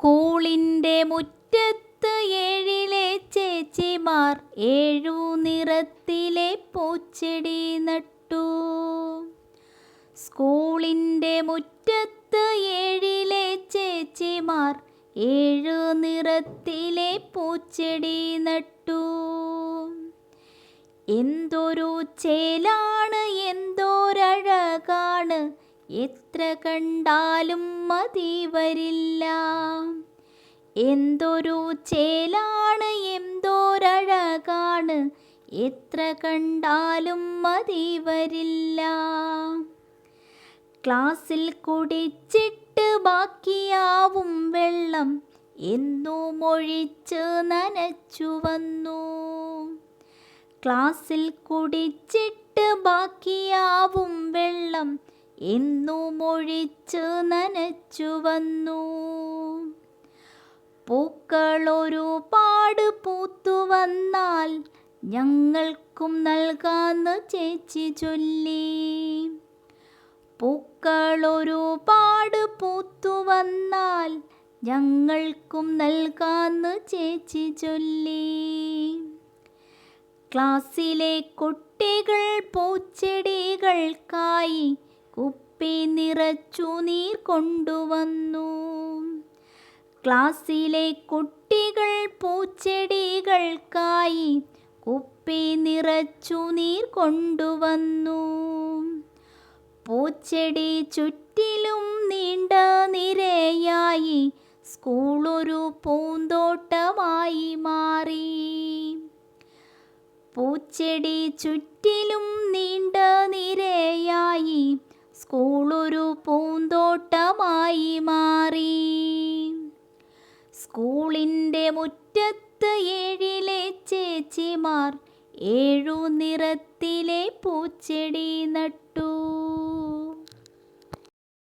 സ്കൂളിൻ്റെ മുറ്റത്ത് ഏഴിലെ ചേച്ചിമാർ ഏഴു നിറത്തിലെ പൂച്ചെടി നട്ടു. സ്കൂളിൻ്റെ മുറ്റത്ത് ഏഴിലെ ചേച്ചിമാർ ഏഴു നിറത്തിലെ പൂച്ചെടി നട്ടു. എന്തൊരു ചേലാണ്, എന്തോരഴകാണ്, എത്ര കണ്ടാലും മതി വരില്ല. എന്തൊരു ചേലാണ്, എന്തോരഴകാണ്, എത്ര കണ്ടാലും മതി വരില്ല. ക്ലാസ്സിൽ കുടിച്ചിട്ട് ബാക്കിയാവും വെള്ളം എന്നും ഒഴിച്ച് നനച്ചു വന്നു. ക്ലാസ്സിൽ കുടിച്ചിട്ട് ബാക്കിയാവും വെള്ളം എന്നും ഒഴിച്ച് നനച്ചു വന്നു. പൂക്കളൊരുപാട് പൂത്തു വന്നാൽ ഞങ്ങൾക്കും നൽകാന്ന് ചേച്ചി ചൊല്ലി. പൂക്കളൊരുപാട് പൂത്തു വന്നാൽ ഞങ്ങൾക്കും നൽകാന്ന് ചേച്ചി ചൊല്ലി. ക്ലാസ്സിലെ കുട്ടികൾ പൂച്ചെടികൾക്കായി കുപ്പി നിറച്ചു നീർ കൊണ്ടുവന്നു. ക്ലാസ്സിലെ കുട്ടികൾ പൂച്ചെടികൾക്കായി കുപ്പി നിറച്ചു നീർ കൊണ്ടുവന്നു. പൂച്ചെടി ചുറ്റിലും നീണ്ട നിരയായി സ്കൂളൊരു പൂന്തോട്ടമായി മാറി. പൂച്ചെടി ചുറ്റിലും നീണ്ട നിരയായി സ്കൂളൊരു പൂന്തോട്ടമായി മാറി. സ്കൂളിൻ്റെ മുറ്റത്ത് ഏഴിലെ ചേച്ചിമാർ ഏഴു നിറത്തിലെ പൂച്ചെടി നട്ടു.